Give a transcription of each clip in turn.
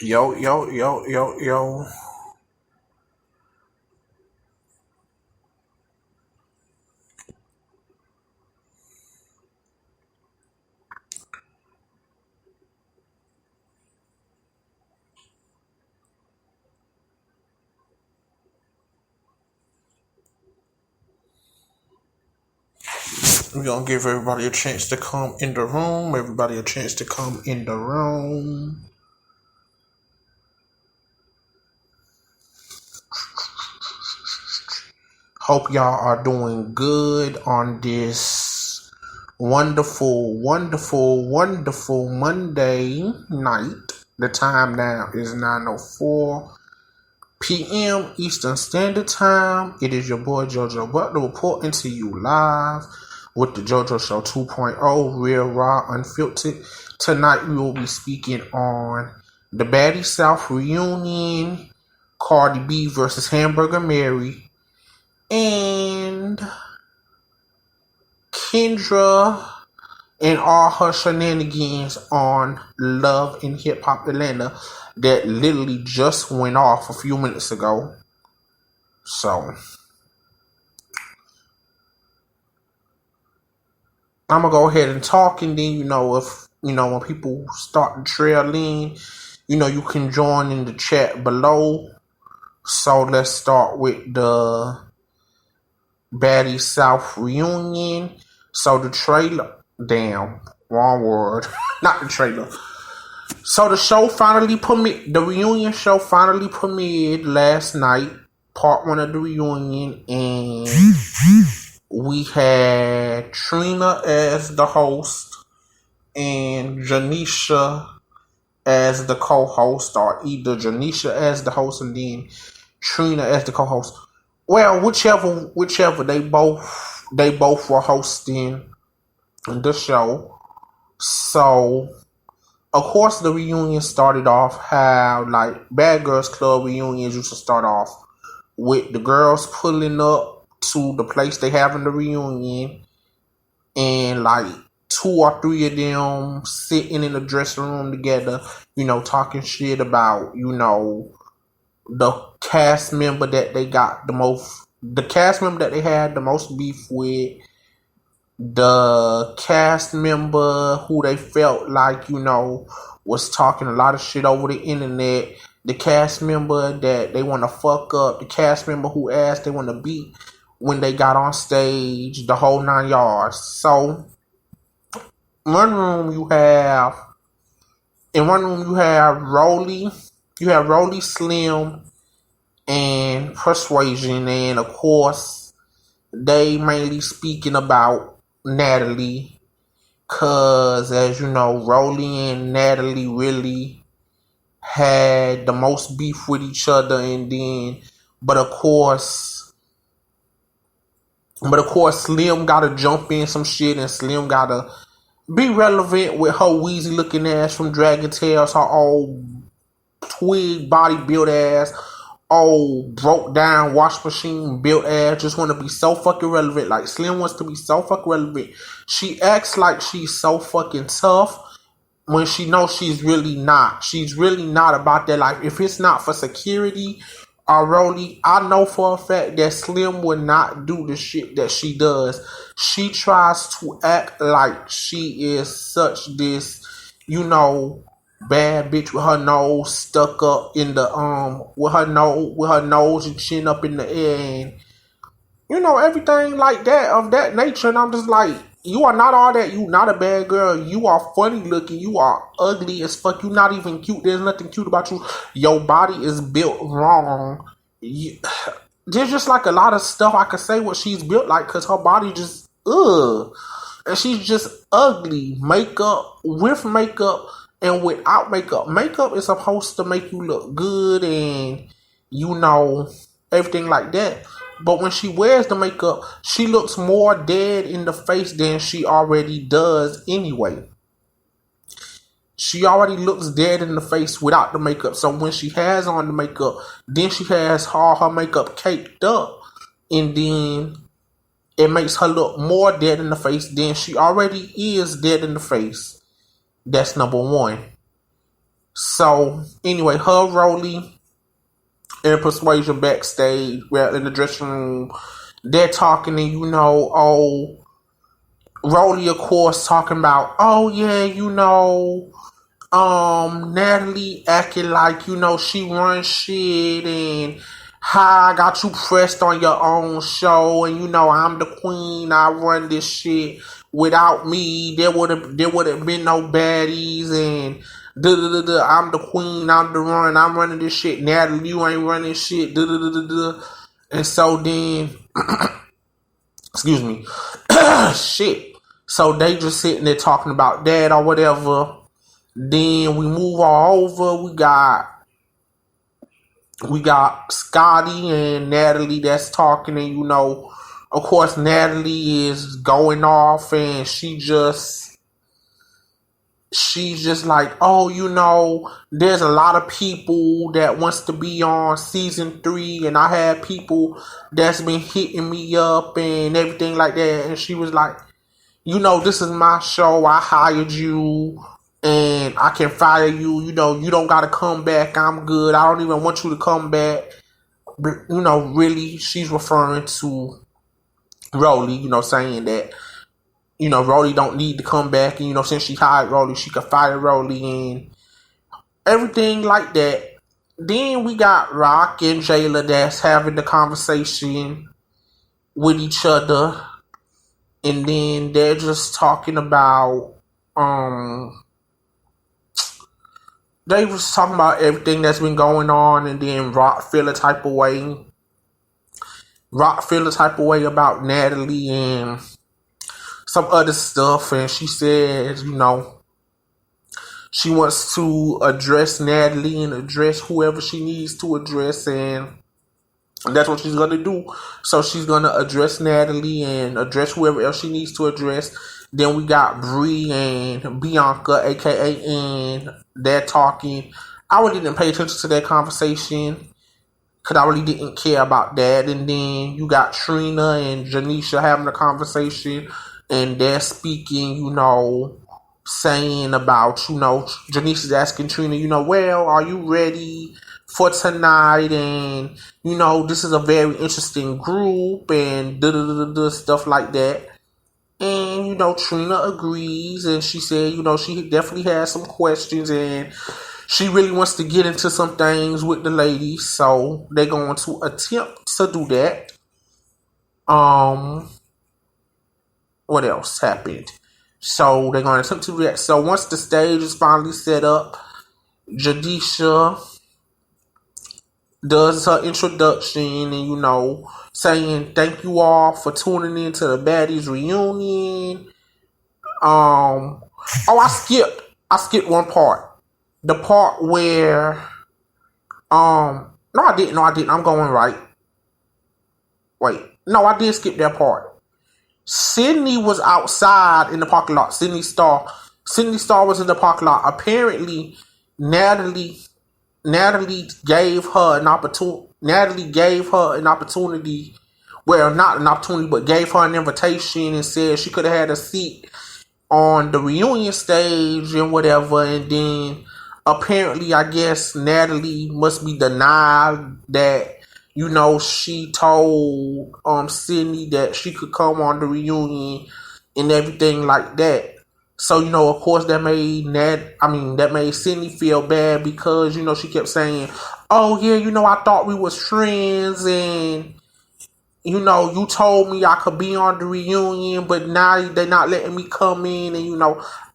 Yo, yo, yo, yo, yo. We're gonna give everybody a chance to come in the room. Everybody a chance to come in the room. Hope y'all are doing good on this wonderful, wonderful, wonderful Monday night. The time now is 9:04 p.m. Eastern Standard Time. It is your boy JoeJoe Butler reporting to you live with the JoeJoe Show 2.0, real, raw, unfiltered. Tonight we will be speaking on the Baddies South reunion, Cardi B versus Hamburger Mary, and Kendra and all her shenanigans on Love and Hip Hop Atlanta that literally just went off a few minutes ago. So I'm gonna go ahead and talk, and then if when people start to trail in, you can join in the chat below. So let's start with the Baddies South reunion. So the trailer, damn, wrong word, not the trailer. So the reunion show finally premiered last night, part one of the reunion, and we had Trina as the host and Janisha as the co-host, or either Janisha as the host and then Trina as the co-host. Well, whichever they both were hosting the show. So of course the reunion started off how like Bad Girls Club reunions used to start off with the girls pulling up to the place they have in the reunion, and like 2 or 3 of them sitting in the dressing room together, talking shit about, the cast member that they got the cast member that they had the most beef with, the cast member who they felt like, was talking a lot of shit over the internet, the cast member that they want to fuck up, the cast member who asked they want to beat when they got on stage, the whole 9 yards. So in one room you have Rolly, Slim, and Persuasion, and of course they mainly speaking about Natalie, cause as you know, Rolly and Natalie really had the most beef with each other, and then but of course Slim gotta jump in some shit, and Slim gotta be relevant with her wheezy looking ass from Dragon Tales, her old twig body built ass, old broke down wash machine built ass, just want to be so fucking relevant. Like Slim wants to be so fucking relevant. She acts like she's so fucking tough when she knows she's really not. She's really not about that. Like if it's not for security or Rolly, I know for a fact that Slim would not do the shit that she does. She tries to act like she is such this, bad bitch with her nose stuck up in the with her nose and chin up in the air, and everything like that of that nature. And I'm just like, you are not all that. You not a bad girl. You are funny looking. You are ugly as fuck. You not even cute. There's nothing cute about you. Your body is built wrong. There's just like a lot of stuff I could say what she's built like, because her body just and she's just ugly. Makeup, with makeup, and without makeup. Makeup is supposed to make you look good and everything like that. But when she wears the makeup, she looks more dead in the face than she already does anyway. She already looks dead in the face without the makeup. So when she has on the makeup, then she has all her makeup caked up, and then it makes her look more dead in the face than she already is dead in the face. That's number one. So anyway, her, Rolly, and Persuasion backstage, well, in the dressing room, they're talking, and Rolly, of course, talking about, oh yeah, Natalie acting like, she runs shit, and how I got you pressed on your own show, and I'm the queen, I run this shit. Without me, there would have been no baddies, and I'm the queen, I'm the run, I'm running this shit. Natalie, you ain't running shit. And so then, excuse me, shit. So they just sitting there talking about that or whatever. Then we move all over. We got Scotty and Natalie that's talking, and of course Natalie is going off, and she's just like, oh, there's a lot of people that wants to be on season 3, and I had people that's been hitting me up and everything like that, and she was like, this is my show, I hired you, and I can fire you, you don't gotta come back, I'm good, I don't even want you to come back. But, really, she's referring to Rolly, saying that, Rolly don't need to come back, and, since she hired Rolly, she could fire Rolly, and everything like that. Then we got Rock and Jayla that's having the conversation with each other, and then they're just talking about, they was talking about everything that's been going on, and then Rock feel a type of way. Rock feel a type of way about Natalie and some other stuff, and she says, she wants to address Natalie and address whoever she needs to address, and that's what she's going to do. So she's going to address Natalie and address whoever else she needs to address. Then we got Bree and Bianca, a.k.a. and they're talking. I really didn't pay attention to that conversation because I really didn't care about that. And then you got Trina and Janisha having a conversation, and they're speaking, saying about, Janisha's asking Trina, well, are you ready for tonight? And, this is a very interesting group, and stuff like that. And, Trina agrees, and she said, she definitely has some questions, and she really wants to get into some things with the ladies, so they're going to attempt to do that. What else happened? So they're going to attempt to do that. So once the stage is finally set up, Jadisha does her introduction and, saying thank you all for tuning in to the Baddies reunion. I skipped one part. The part where, no, I didn't. I'm going right. Wait, no, I did skip that part. Sydney was outside in the parking lot. Sydney Star was in the parking lot. Apparently, Natalie gave her an opportunity. Well, not an opportunity, but gave her an invitation and said she could have had a seat on the reunion stage and whatever. And then apparently, I guess Natalie must be denied that, she told Sydney that she could come on the reunion and everything like that. So, of course, that made Sydney feel bad because, she kept saying, oh, yeah, I thought we was friends, and, you told me I could be on the reunion, but now they're not letting me come in, and,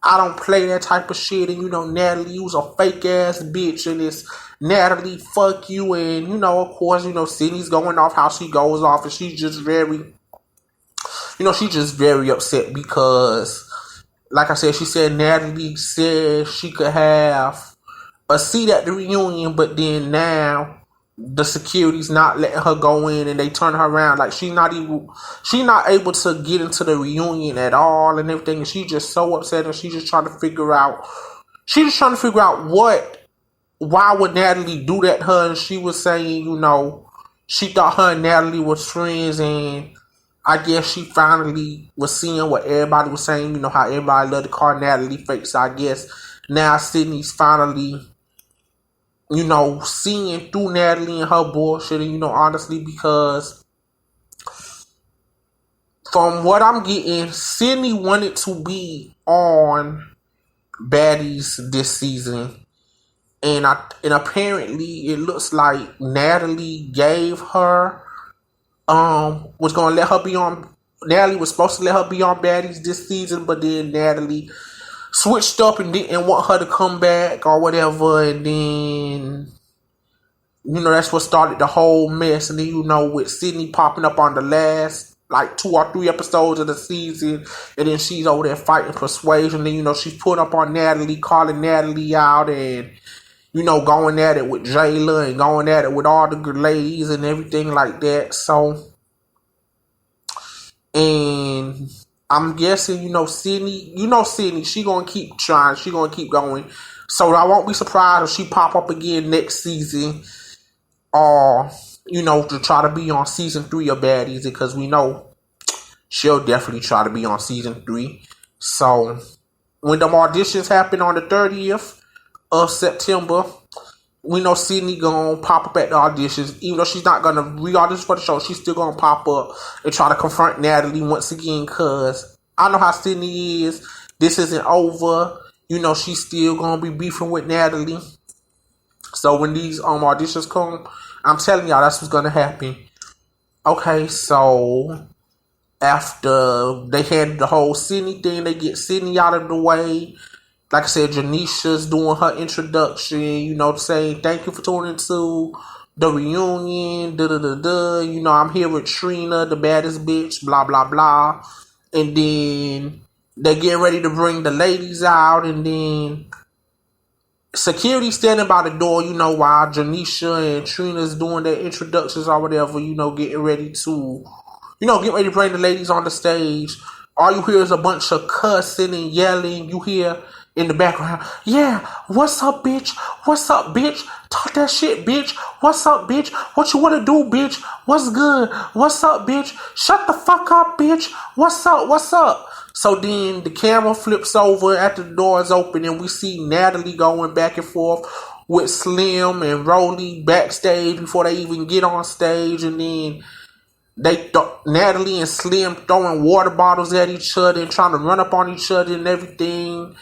I don't play that type of shit, and, Natalie, you was a fake-ass bitch, and it's Natalie, fuck you, and, of course, Sydney's going off how she goes off, and she's just very upset because, like I said, she said Natalie said she could have a seat at the reunion, but then now the security's not letting her go in, and they turn her around like she's not able to get into the reunion at all and everything. And she's just so upset, and she's just trying to figure out why would Natalie do that to her. And she was saying, she thought her and Natalie was friends, and I guess she finally was seeing what everybody was saying, how everybody loved to call Natalie fake. So I guess now Sydney's finally seeing through Natalie and her bullshit, and honestly, because from what I'm getting, Sydney wanted to be on Baddies this season, and apparently it looks like Natalie gave her was gonna let her be on. Natalie was supposed to let her be on Baddies this season, but then Natalie switched up and didn't want her to come back or whatever, and then that's what started the whole mess. And then with Sydney popping up on the last like 2 or 3 episodes of the season, and then she's over there fighting Persuasion. Then she's put up on Natalie, calling Natalie out, and going at it with Jayla and going at it with all the good ladies and everything like that. So, and I'm guessing, Sydney, she gonna keep trying, she gonna keep going. So I won't be surprised if she pop up again next season, or to try to be on season 3 of Baddies, because we know she'll definitely try to be on season 3. So when the auditions happen on the 30th of September, we know Sydney gonna pop up at the auditions. Even though she's not gonna re-audition for the show, she's still gonna pop up and try to confront Natalie once again, because I know how Sydney is. This isn't over. She's still gonna be beefing with Natalie. So when these auditions come, I'm telling y'all, that's what's gonna happen. Okay, so after they had the whole Sydney thing, they get Sydney out of the way. Like I said, Janisha's doing her introduction, saying thank you for tuning to the reunion, I'm here with Trina, the baddest bitch, blah, blah, blah. And then they get ready to bring the ladies out, and then security standing by the door, while Janisha and Trina's doing their introductions or whatever, getting ready to, bring the ladies on the stage. All you hear is a bunch of cussing and yelling. You hear in the background, yeah, what's up, bitch? What's up, bitch? Talk that shit, bitch. What's up, bitch? What you wanna do, bitch? What's good? What's up, bitch? Shut the fuck up, bitch. What's up? What's up? So then the camera flips over after the door is open, and we see Natalie going back and forth with Slim and Rolly backstage before they even get on stage, and then Natalie and Slim throwing water bottles at each other and trying to run up on each other and everything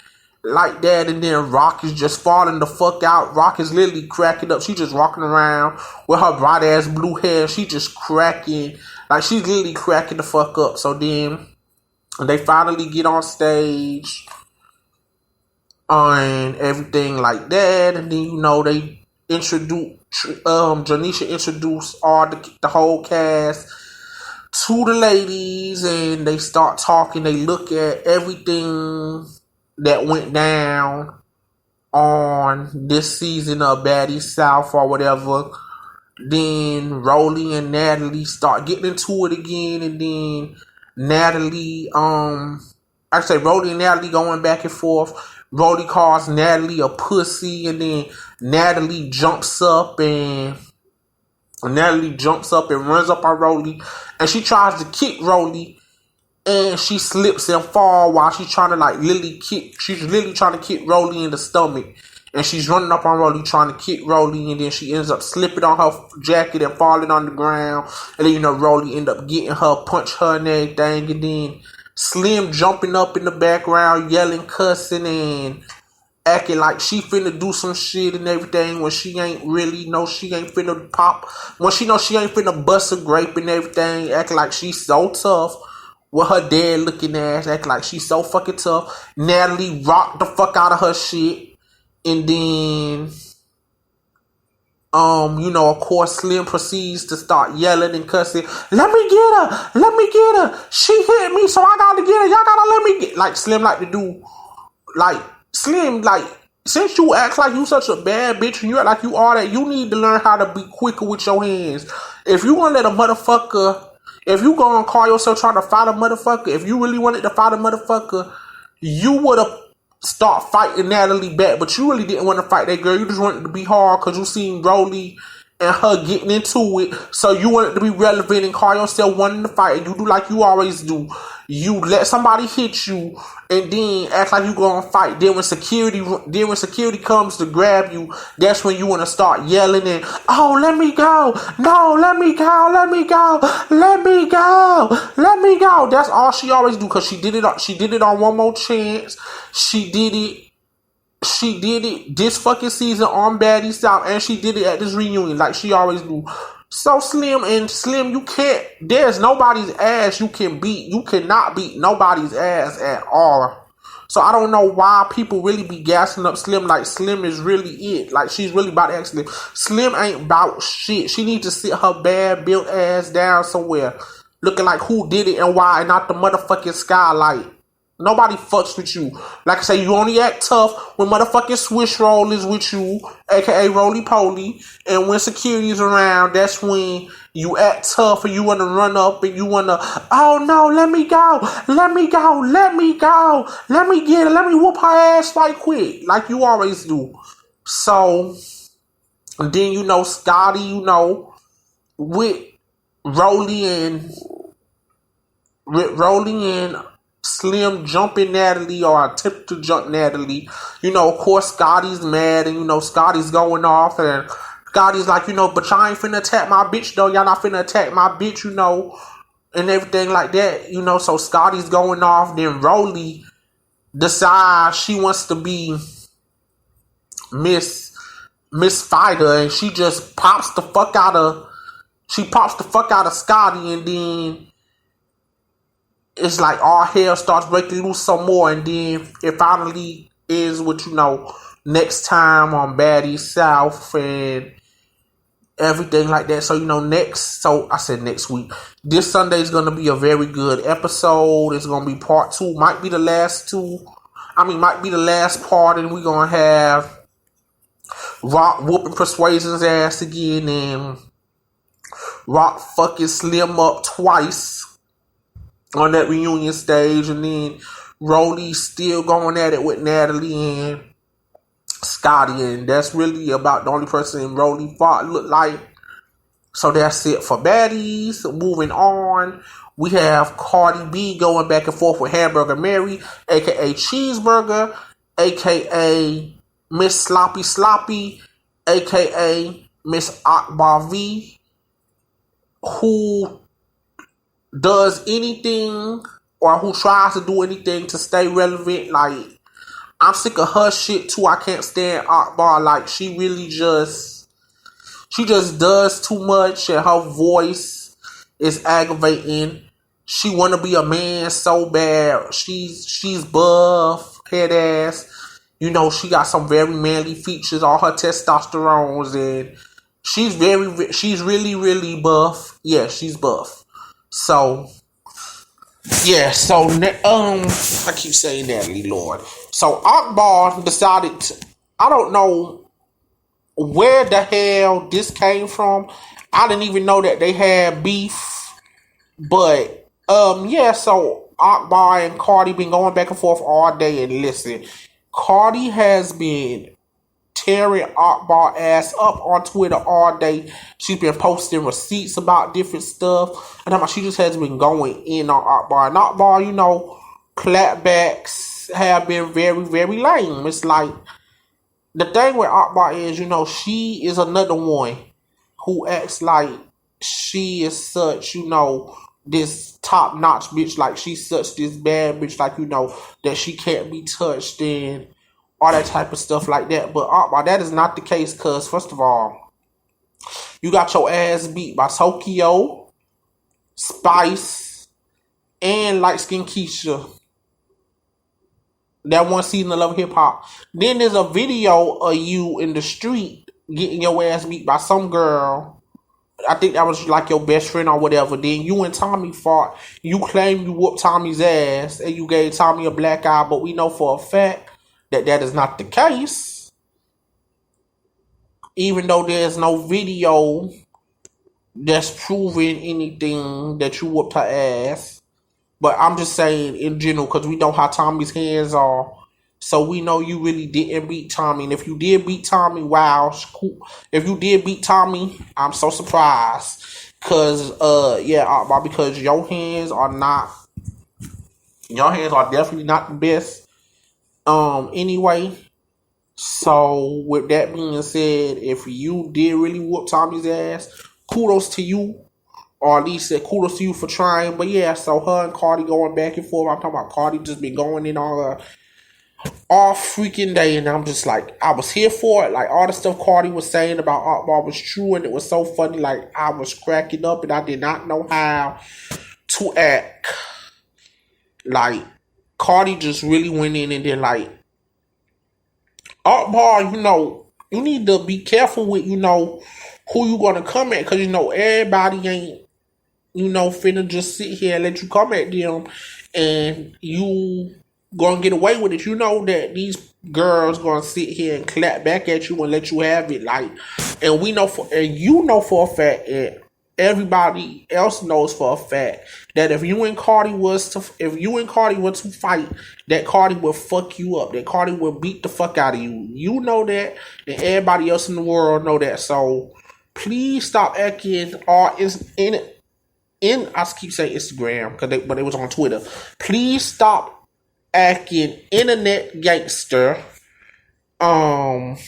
like that. And then Rock is just falling the fuck out. Rock is literally cracking up. She just walking around with her bright ass blue hair. She just cracking, like she's literally cracking the fuck up. So then they finally get on stage and everything like that. And then they introduce Janisha introduced all the whole cast to the ladies, and they start talking. They look at everything that went down on this season of Baddies South or whatever. Then Rolly and Natalie start getting into it again, and then Natalie, Rolly and Natalie going back and forth. Rolly calls Natalie a pussy, and then Natalie jumps up and runs up on Rolly, and she tries to kick Rolly, and she slips and fall while she's trying to she's literally trying to kick Rolly in the stomach, and she's running up on Rolly trying to kick Rolly, and then she ends up slipping on her jacket and falling on the ground, and then Rolly end up getting her, punch her and everything, and then Slim jumping up in the background, yelling, cussing, and acting like she finna do some shit and everything when she ain't really know she ain't finna pop. When she know she ain't finna bust a grape and everything, acting like she's so tough with her dead looking ass, acting like she's so fucking tough. Natalie rocked the fuck out of her shit. And then, of course, Slim proceeds to start yelling and cussing. Let me get her! Let me get her! She hit me, so I gotta get her. Y'all gotta let me get... Like, Slim like to do... Like, Slim, like, since you act like you such a bad bitch and you act like you are that, you need to learn how to be quicker with your hands. If you gonna let a motherfucker... If you gonna call yourself trying to fight a motherfucker, if you really wanted to fight a motherfucker, you would have start fighting Natalie back, but you really didn't want to fight that girl. You just wanted to be hard because you seen Rolly and her getting into it. So you want it to be relevant and call yourself wanting to fight, and you do like you always do. You let somebody hit you and then act like you gonna fight. Then when security comes to grab you, that's when you want to start yelling and, oh, let me go, no, let me go, let me go, let me go, let me go. That's all she always do, because she did it. She did it on One More Chance. She did it. She did it this fucking season on Baddies South, and she did it at this reunion like she always do. So Slim, you can't. There's nobody's ass you can beat. You cannot beat nobody's ass at all. So I don't know why people really be gassing up Slim like Slim is really it. Like she's really about to act Slim. Slim ain't about shit. She needs to sit her bad built ass down somewhere, looking like who did it and why, and not the motherfucking skylight. Nobody fucks with you. Like I say, you only act tough when motherfucking Swish Roll is with you, aka Roly Poly, and when security is around, that's when you act tough and you want to run up and you want to, oh no, let me go, let me go, let me go, let me get it, let me whoop her ass right quick, like you always do. So, and then Scotty, with Roly and Slim jumping Natalie or attempt to jump Natalie. Of course, Scotty's mad and, Scotty's going off and Scotty's like, but y'all ain't finna attack my bitch though. Y'all not finna attack my bitch, and everything like that, So Scotty's going off. Then Roly decides she wants to be Miss Fighter and she just pops the fuck out of Scotty, and then it's like all hell starts breaking loose some more, and then it finally is what next time on Baddies South and everything like that. So I said next week. This Sunday is gonna be a very good episode. It's gonna be part 2. Might be the last part, and we're gonna have Rock whooping Persuasion's ass again, and Rock fucking Slim up twice on that reunion stage, and then Roly still going at it with Natalie and Scotty, and that's really about the only person Roly fought look like. So that's it for Baddies. Moving on, we have Cardi B going back and forth with Hamburger Mary, aka Cheeseburger, aka Miss Sloppy Sloppy, aka Miss Akbar V, who does anything or who tries to do anything to stay relevant. Like, I'm sick of her shit too. I can't stand Akbar. Like, she just does too much, and her voice is aggravating. She wanna be a man so bad. She's buff, head ass. She got some very manly features, all her testosterones, and she's really, really buff. Yeah, she's buff. So, yeah, I keep saying Natalie, Lord. So, Akbar decided I don't know where the hell this came from. I didn't even know that they had beef. But, so Akbar and Cardi been going back and forth all day, and listen, Cardi has been tearing Akbar ass up on Twitter all day. She's been posting receipts about different stuff, and she just has been going in on Akbar. And Akbar, clapbacks have been very, very lame. It's like, the thing with Akbar is, she is another one who acts like she is such, this top-notch bitch, like she's such this bad bitch, like, that she can't be touched and all that type of stuff like that. But that is not the case, because first of all, you got your ass beat by Tokyo, Spice, and Light Skin Keisha. That one season of Love Hip Hop. Then there's a video of you in the street getting your ass beat by some girl. I think that was like your best friend or whatever. Then you and Tommy fought. You claimed you whooped Tommy's ass and you gave Tommy a black eye, but we know for a fact that is not the case. Even though there's no video that's proving anything that you whooped her ass. But I'm just saying in general, because we know how Tommy's hands are. So we know you really didn't beat Tommy. And if you did beat Tommy, wow, cool. If you did beat Tommy, I'm so surprised. Because your hands are definitely not the best. Anyway. So with that being said, if you did really whoop Tommy's ass, kudos to you. Or at least kudos to you for trying. But yeah, so her and Cardi going back and forth. I'm talking about Cardi just been going in on her all freaking day, and I'm just like, I was here for it. Like, all the stuff Cardi was saying about Akbar was true, and it was so funny. Like, I was cracking up, and I did not know how to act. Like, Cardi just really went in and then, like, Akbar, you need to be careful with, who you gonna come at, because, everybody ain't, finna just sit here and let you come at them, and you gonna get away with it. You know that these girls gonna sit here and clap back at you and let you have it. Like, and you know for a fact, and everybody else knows for a fact that if you and Cardi were to fight, that Cardi will fuck you up. That Cardi will beat the fuck out of you. You know that, and everybody else in the world know that. So please stop acting I keep saying Instagram, but it was on Twitter. Please stop acting internet gangster. Cause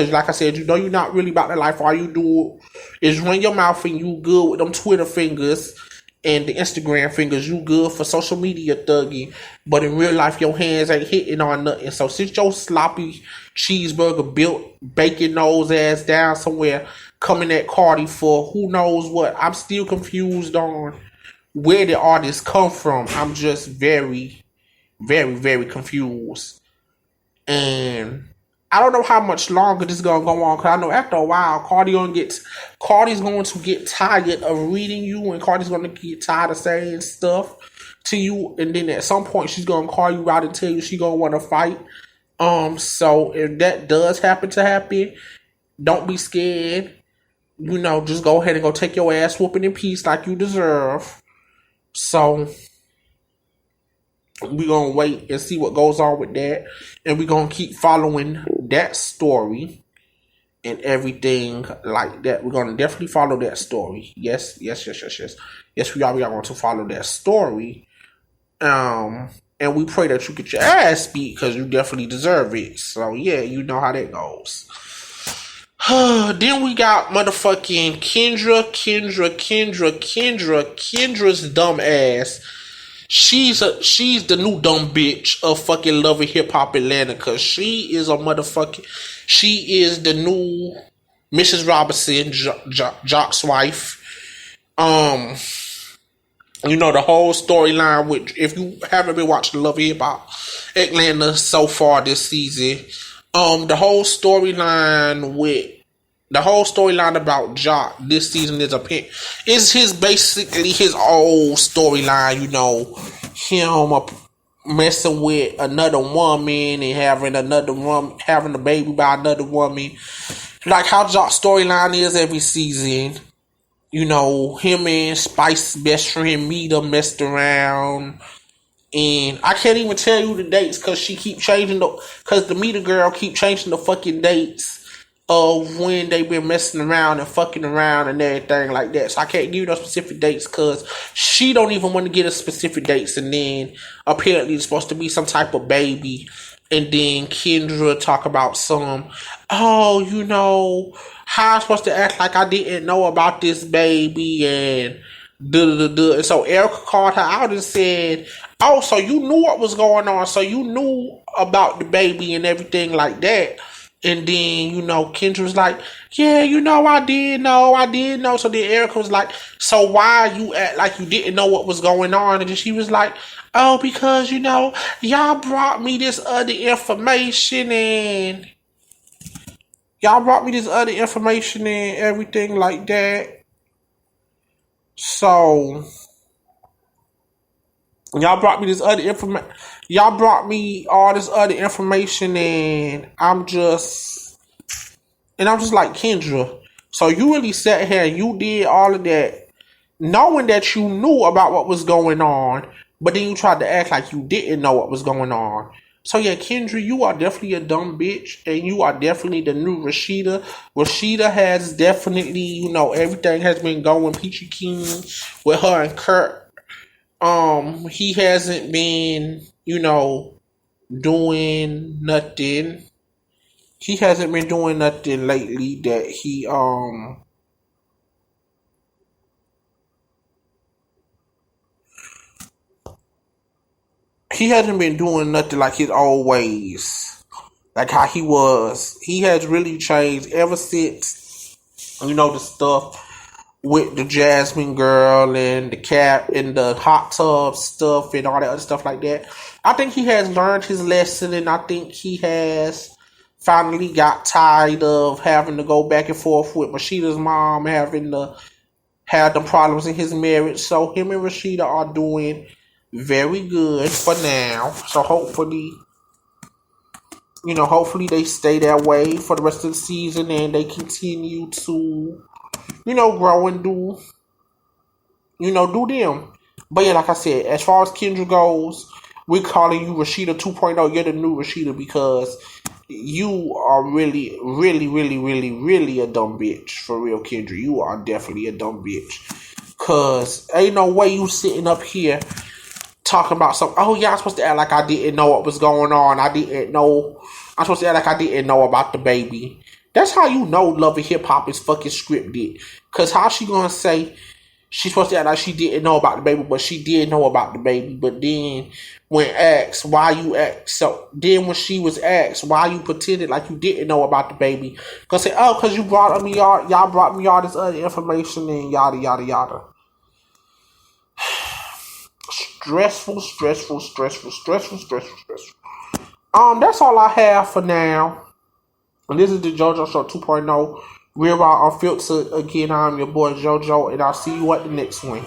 like I said, you're not really about that life. All you do is run your mouth, and you good with them Twitter fingers and the Instagram fingers. You good for social media thugging, but in real life your hands ain't hitting on nothing. So sit your sloppy cheeseburger built bacon nose ass down somewhere, coming at Cardi for who knows what. I'm still confused on where the artists come from. I'm just very, very, very confused. And I don't know how much longer this is going to go on, because I know after a while, Cardi's going to get tired of reading you, and Cardi's going to get tired of saying stuff to you, and then at some point, she's going to call you out and tell you she's going to want to fight. So if that does happen, don't be scared. Just go ahead and go take your ass whooping in peace like you deserve. So we're going to wait and see what goes on with that. And we're going to keep following that story and everything like that. We're going to definitely follow that story. Yes. Yes, we are going to follow that story. And we pray that you get your ass beat, because you definitely deserve it. So, yeah, you know how that goes. Then we got motherfucking Kendra's dumb ass. She's the new dumb bitch of fucking Love and Hip Hop Atlanta, because she is the new Mrs. Robinson, Jock's wife. The whole storyline with, if you haven't been watching Love and Hip Hop Atlanta so far this season, the whole storyline about Jock this season is basically his old storyline. Him messing with another woman and having a baby by another woman, like how Jock's storyline is every season. Him and Spice's best friend Mita messed around. And I can't even tell you the dates, because she keep changing because the Mita girl keep changing the fucking dates of when they been messing around and fucking around and everything like that. So I can't give you no specific dates, because she don't even want to get us specific dates. And then apparently it's supposed to be some type of baby. And then Kendra talk about how I'm supposed to act like I didn't know about this baby, and And so Erica called her out and said, "Oh, so you knew what was going on. So you knew about the baby and everything like that." And then, Kendra was like, "Yeah, I did know. So then Erica was like, "So why you act like you didn't know what was going on?" And then she was like, "Oh, because, y'all brought me this other information and everything like that. So y'all brought me all this other information, and I'm just like, Kendra, so you really sat here and you did all of that knowing that you knew about what was going on, but then you tried to act like you didn't know what was going on. So yeah, Kendra, you are definitely a dumb bitch, and you are definitely the new Rashida. Rashida has definitely, everything has been going peachy keen with her and Kurt. He hasn't been, doing nothing. He hasn't been doing nothing lately that he hasn't been doing nothing like his old ways. Like how he was. He has really changed ever since, the stuff with the Jasmine girl and the cat and the hot tub stuff and all that other stuff like that. I think he has learned his lesson, and I think he has finally got tired of having to go back and forth with Rashida's mom, having to have them problems in his marriage. So him and Rashida are doing very good for now. So hopefully they stay that way for the rest of the season, and they continue to, grow and do them. But yeah, like I said, as far as Kendra goes, we're calling you Rashida 2.0. You're the new Rashida because you are really, really, really, really, really a dumb bitch. For real, Kendra. You are definitely a dumb bitch. Because ain't no way you sitting up here talking about something. Oh, yeah, I'm supposed to act like I didn't know what was going on. I'm supposed to act like I didn't know about the baby. That's how you know Love and Hip Hop is fucking scripted. Because how she gonna say she's supposed to act like she didn't know about the baby, but she did know about the baby. But then when asked why you act, so then when she was asked why you pretended like you didn't know about the baby, gonna say, oh, because you brought me y'all brought me all this other information and yada yada yada. Stressful. That's all I have for now. And this is the JoeJoe Show 2.0. Real Raw Unfiltered. Again, I'm your boy JoeJoe, and I'll see you at the next one.